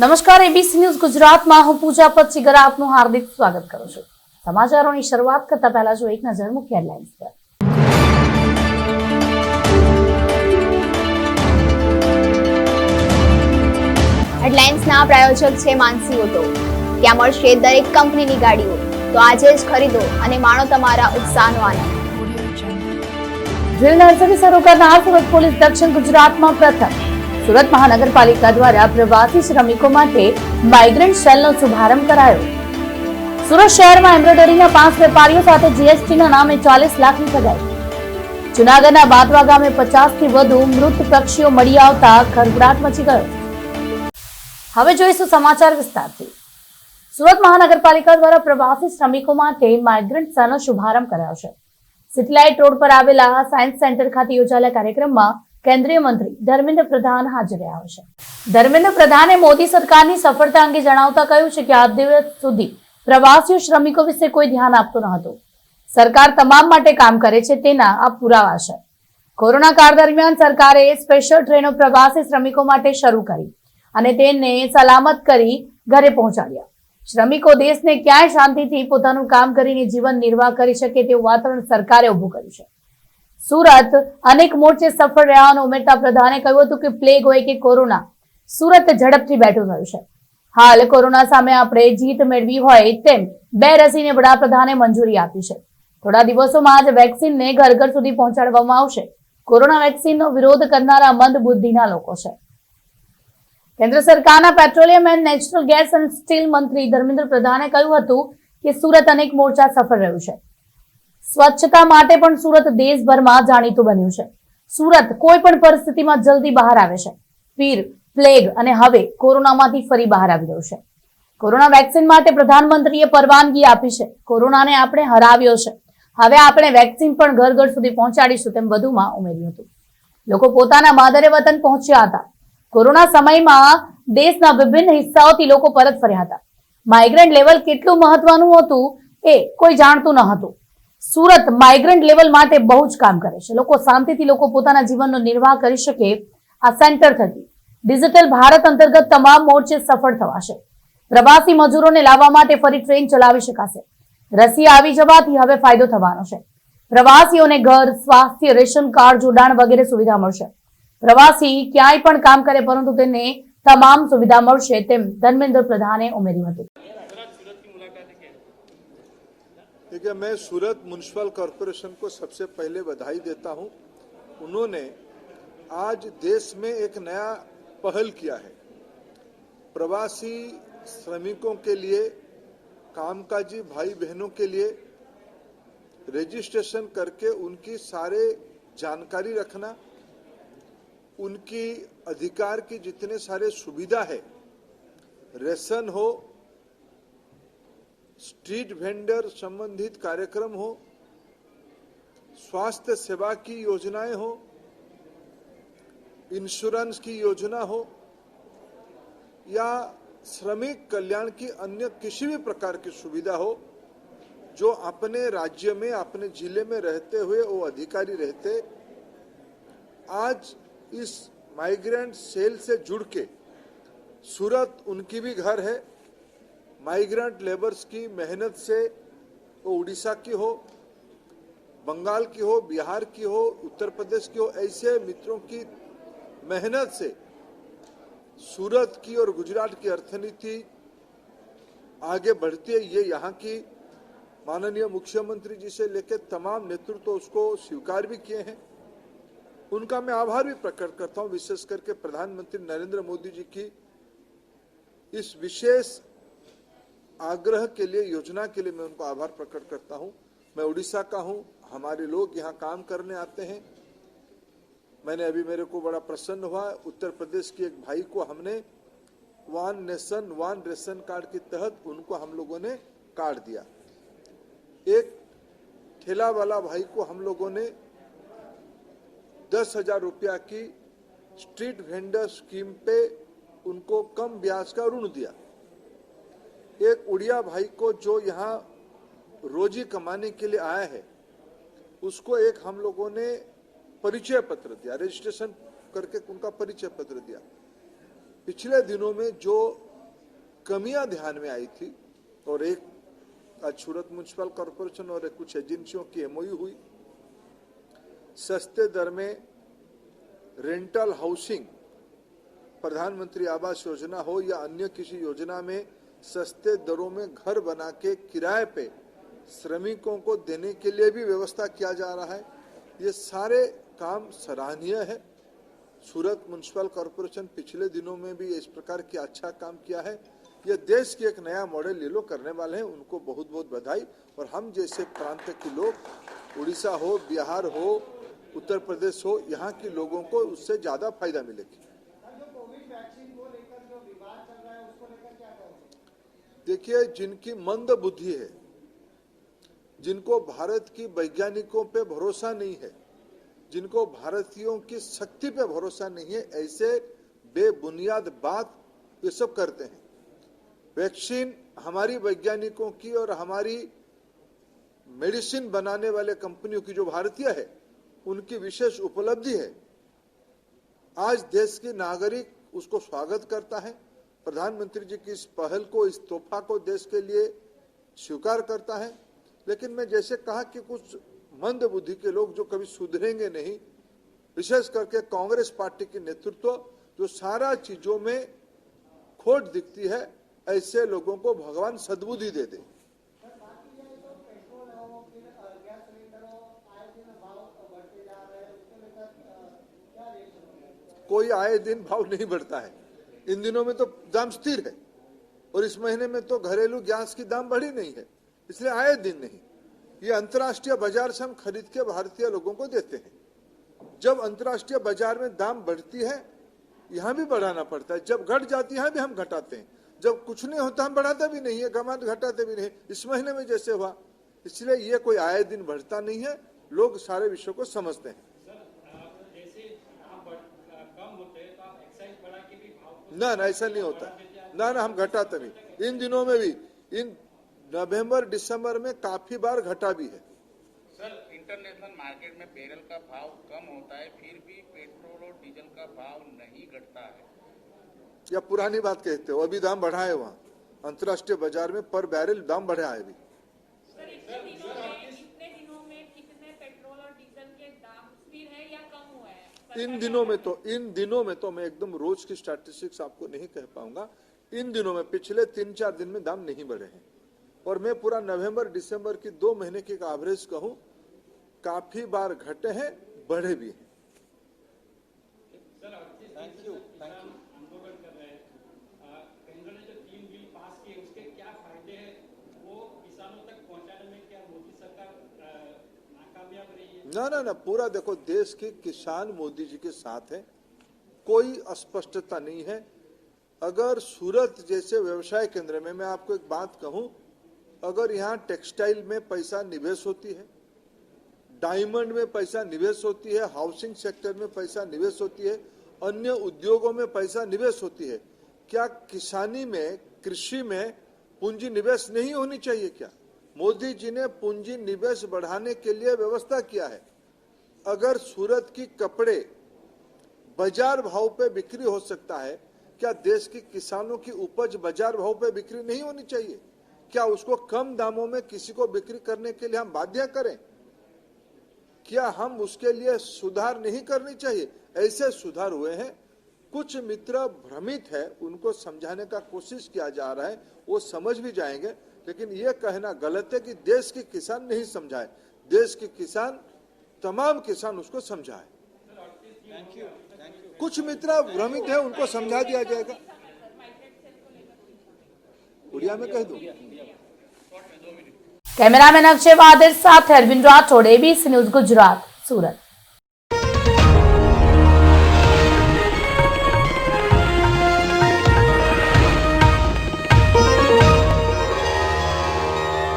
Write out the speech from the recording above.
નમસ્કાર, ABC news ગુજરાતમાં હું પૂજા પચ્ચીગર આપનું હાર્દિક સ્વાગત કરું છું। સમાચારોની શરૂઆત કરતા પહેલા જો એક નજર મુખ્ય હેડલાઇન્સ પર। હેડલાઇન્સના પ્રાયોજક છે માનસી ઓટો। ત્યાં મળશે દરેક કંપનીની ગાડીઓ, તો આજે જ ખરીદો અને માણો તમારા ઉત્સાહનો આનંદ। ડ્રીલ નર્સરી શરૂ કરનાર સુરત પોલીસ દક્ષિણ ગુજરાતમાં પ્રથમ। સુરત મહાનગરપાલિકા દ્વારા પ્રવાસી શ્રમિકો માટે માઇગ્રન્ટ સેલનો શુભારંભ કરાયો। સુરત શહેરમાં એમ્બ્રોઇડરીના 5 વેપારીઓ સાથે જીએસટીના નામે 40 લાખની ઠગાઈ। જૂનાગઢના બાતવા ગામે 50થી વધુ મૃત પક્ષીઓ મળી આવતા ખળભળાટ મચી ગયો। હવે જોઈશું સમાચાર વિસ્તારથી। સુરત મહાનગરપાલિકા દ્વારા પ્રવાસી શ્રમિકો માટે માઇગ્રન્ટ સેલનો શુભારંભ કરાયો છે। સિટીલાઇટ રોડ પર આવેલા સાયન્સ સેન્ટર ખાતે યોજાયેલા કાર્યક્રમમાં કેન્દ્રીય મંત્રી ધર્મેન્દ્ર પ્રધાન હાજર રહ્યા છે। ધર્મેન્દ્ર પ્રધાને મોદી સરકારની સફળતા અંગે જણાવતા કહ્યું છે કે આજ દિવસ સુધી પ્રવાસીઓ શ્રમિકો વિશે કોઈ ધ્યાન આપતું ન હતું। સરકાર તમામ માટે કામ કરે છે તેના આ પુરાવા છે। કોરોના કાળ દરમિયાન સરકારે સ્પેશિયલ ટ્રેનો પ્રવાસી શ્રમિકો માટે શરૂ કરી અને તેને સલામત કરી ઘરે પહોંચાડ્યા। શ્રમિકો દેશને ક્યાંય શાંતિથી પોતાનું કામ કરીને જીવન નિર્વાહ કરી શકે તેવું વાતાવરણ સરકારે ઊભું કર્યું છે। સુરત અનેક મોરચે સફળ રહ્યાનું ઉમેરતા પ્રધાને કહ્યું હતું કે પ્લેગ હોય કે કોરોના, સુરત ઝડપથી બેઠું થયું છે। હાલ કોરોના સામે આપણે જીત મેળવી હોય તેમ 2 રસીને વડાપ્રધાને મંજૂરી આપી છે। થોડા દિવસોમાં જ વેક્સિનને ઘર ઘર સુધી પહોંચાડવામાં આવશે। કોરોના વેક્સિનનો વિરોધ કરનારા મંદ બુદ્ધિના લોકો છે। કેન્દ્ર સરકારના પેટ્રોલિયમ એન્ડ નેચરલ ગેસ અને સ્ટીલ મંત્રી ધર્મેન્દ્ર પ્રધાને કહ્યું હતું કે સુરત અનેક મોરચા સફળ રહ્યું છે। સ્વચ્છતા માટે પણ સુરત દેશભરમાં જાણીતું બન્યું છે। સુરત કોઈ પણ પરિસ્થિતિમાં જલ્દી બહાર આવે છે। પીર, પ્લેગ અને હવે કોરોનામાંથી ફરી બહાર આવી રહ્યું છે। કોરોના વેક્સિન માટે પ્રધાનમંત્રીએ પરવાનગી આપી છે। કોરોનાને આપણે હરાવ્યો છે, હવે આપણે વેક્સિન પણ ઘર ઘર સુધી પહોંચાડીશું તેમ વધુમાં ઉમેર્યું હતું। લોકો પોતાના માદરે વતન પહોંચ્યા હતા। કોરોના સમયમાં દેશના વિભિન્ન હિસ્સાઓથી લોકો પરત ફર્યા હતા। માઇગ્રન્ટ લેવલ કેટલું મહત્વનું હતું એ કોઈ જાણતું ન હતું। સુરત માઇગ્રન્ટ લેવલ માટે બહુ જ કામ કરે છે। લોકો શાંતિથી લોકો પોતાના જીવનનો નિર્વાહ કરી શકે। આ સેન્ટર થકી ડિજિટલ ભારત અંતર્ગત તમામ મોરચે સફળ થવાશે। પ્રવાસી મજૂરોને લાવવા માટે ફરી ટ્રેન ચલાવી શકાશે। રસી આવી જવાથી હવે ફાયદો થવાનો છે। પ્રવાસીઓને ઘર, સ્વાસ્થ્ય, રેશન કાર્ડ, જોડાણ વગેરે સુવિધા મળશે। પ્રવાસી ક્યાંય પણ કામ કરે પરંતુ તેને તમામ સુવિધા મળશે તેમ ધર્મેન્દ્ર પ્રધાને ઉમેર્યું હતું। देखिए, मैं सूरत म्युनिसिपल कॉरपोरेशन को सबसे पहले बधाई देता हूं। उन्होंने आज देश में एक नया पहल किया है। प्रवासी श्रमिकों के लिए, कामकाजी भाई बहनों के लिए रजिस्ट्रेशन करके उनकी सारे जानकारी रखना, उनकी अधिकार की जितने सारे सुविधा है, रेशन हो, स्ट्रीट वेंडर संबंधित कार्यक्रम हो, स्वास्थ्य सेवा की योजनाएं हो, इंश्योरेंस की योजना हो या श्रमिक कल्याण की अन्य किसी भी प्रकार की सुविधा हो, जो अपने राज्य में, अपने जिले में रहते हुए वो अधिकारी रहते, आज इस माइग्रेंट सेल से जुड़ के सूरत उनकी भी घर है। माइग्रेंट लेबर्स की मेहनत से, वो उड़ीसा की हो, बंगाल की हो, बिहार की हो, उत्तर प्रदेश की हो, ऐसे मित्रों की मेहनत से सूरत की और गुजरात की अर्थनीति आगे बढ़ती है। ये यहाँ की माननीय मुख्यमंत्री जी से लेकर तमाम नेतृत्व उसको स्वीकार भी किए हैं। उनका मैं आभार भी प्रकट करता हूँ। विशेष करके प्रधानमंत्री नरेंद्र मोदी जी की इस विशेष आग्रह के लिए, योजना के लिए मैं उनको आभार प्रकट करता हूं। मैं उड़ीसा का हूं, हमारे लोग यहां काम करने आते हैं। मैंने अभी, मेरे को बड़ा प्रसन्न हुआ, उत्तर प्रदेश के एक भाई को हमने 1 नेशन 1 रेशन कार्ड के तहत उनको हम लोगों ने कार्ड दिया। एक ठेला वाला भाई को हम लोगों ने 10,000 रुपया की स्ट्रीट वेंडर स्कीम पे उनको कम ब्याज का ऋण दिया। एक उड़िया भाई को जो यहाँ रोजी कमाने के लिए आया है, उसको एक हम लोगों ने परिचय पत्र दिया, रजिस्ट्रेशन करके उनका परिचय पत्र दिया। पिछले दिनों में जो कमियां ध्यान में आई थी और एक आज सूरत म्युनिसिपल कॉरपोरेशन और कुछ एजेंसियों की एमओयू हुई। सस्ते दर में रेंटल हाउसिंग, प्रधानमंत्री आवास योजना हो या अन्य किसी योजना में सस्ते दरों में घर बना के किराए पे श्रमिकों को देने के लिए भी व्यवस्था किया जा रहा है। ये सारे काम सराहनीय है। सूरत म्युनिसिपल कॉरपोरेशन पिछले दिनों में भी इस प्रकार की अच्छा काम किया है। ये देश की एक नया मॉडल ये लोग करने वाले हैं, उनको बहुत बहुत बधाई। और हम जैसे प्रांत के लोग, उड़ीसा हो, बिहार हो, उत्तर प्रदेश हो, यहाँ के लोगों को उससे ज्यादा फायदा मिलेगी। देखिए, जिनकी मंद बुद्धि है, जिनको भारत की वैज्ञानिकों पे भरोसा नहीं है, जिनको भारतीयों की शक्ति पे भरोसा नहीं है, ऐसे बेबुनियाद बात ये सब करते हैं। वैक्सीन हमारी वैज्ञानिकों की और हमारी मेडिसिन बनाने वाले कंपनियों की जो भारतीय है, उनकी विशेष उपलब्धि है। आज देश के नागरिक उसको स्वागत करता है। प्रधानमंत्री जी की इस पहल को, इस तोहफा को देश के लिए स्वीकार करता है। लेकिन मैं जैसे कहा कि कुछ मंद बुद्धि के लोग जो कभी सुधरेंगे नहीं, विशेष करके कांग्रेस पार्टी के नेतृत्व जो सारा चीजों में खोट दिखती है, ऐसे लोगों को भगवान सद्बुद्धि दे दे। कोई आए दिन भाव नहीं बढ़ता है। इन दिनों में तो दाम स्थिर है और इस महीने में तो घरेलू गैस की दाम बढ़ी नहीं है, इसलिए आए दिन नहीं। ये अंतर्राष्ट्रीय बाजार से हम खरीद के भारतीय लोगों को देते हैं। जब अंतर्राष्ट्रीय बाजार में दाम बढ़ती है, यहाँ भी बढ़ाना पड़ता है। जब घट जाती है, यहाँ भी हम घटाते हैं। जब कुछ नहीं होता हम बढ़ाते भी नहीं है, घटाते भी नहीं। इस महीने में जैसे हुआ, इसलिए ये कोई आए दिन बढ़ता नहीं है। लोग सारे विषयों को समझते हैं। ना ऐसा नहीं होता। ना हम घटाते भी। इन दिनों में भी, इन नवंबर दिसंबर में काफी बार घटा भी है। सर, इंटरनेशनल मार्केट में बैरल का भाव कम होता है, फिर भी पेट्रोल और डीजल का भाव नहीं घटता है। या पुरानी बात कहते हो, अभी दाम बढ़ा है वहाँ अंतर्राष्ट्रीय बाजार में, पर बैरल दाम बढ़ा है अभी। सर, इतने दिनों में कितने पेट्रोल और डीजल के दाम स्थिर है या कम हुआ है? इन दिनों में तो मैं एकदम रोज की स्टैटिस्टिक्स आपको नहीं कह पाऊंगा। इन दिनों में पिछले 3-4 दिन में दाम नहीं बढ़े हैं। और मैं पूरा नवंबर दिसंबर की 2 महीने की एवरेज कहूं, काफी बार घटे हैं, बढ़े भी हैं। Thank you. आंदोलन कर रहे हैं, केंद्र ने जो 3 बिल पास किए उसके क्या फायदे हैं, वो किसानों तक पहुंचाने में क्या मोदी सरकार नाकामयाब रही है? ना, पूरा देखो, देश के किसान मोदी जी के साथ है, कोई अस्पष्टता नहीं है। अगर सूरत जैसे व्यवसाय केंद्र में, मैं आपको एक बात कहूं, अगर यहाँ टेक्सटाइल में पैसा निवेश होती है, डायमंड में पैसा निवेश होती है, हाउसिंग सेक्टर में पैसा निवेश होती है, अन्य उद्योगों में पैसा निवेश होती है, क्या किसानी में, कृषि में पूंजी निवेश नहीं होनी चाहिए क्या? मोदी जी ने पूंजी निवेश बढ़ाने के लिए व्यवस्था किया है। अगर सूरत की कपड़े बाजार भाव पे बिक्री हो सकता है, क्या देश के किसानों की उपज बाजार भाव पे बिक्री नहीं होनी चाहिए? क्या उसको कम दामों में किसी को बिक्री करने के लिए हम बाध्य करें? क्या हम उसके लिए सुधार नहीं करनी चाहिए? ऐसे सुधार हुए हैं। कुछ मित्र भ्रमित है, उनको समझाने का कोशिश किया जा रहा है, वो समझ भी जाएंगे। लेकिन ये कहना गलत है कि देश के किसान नहीं समझाए। देश के किसान, तमाम किसान उसको समझाए। कुछ मित्र भ्रमित है, उनको समझा दिया जाएगा। उड़िया में कह दूं। कैमरामैन अक्षय वादर साथ अरविंद राठौड़, एबीसी न्यूज गुजरात, सूरत।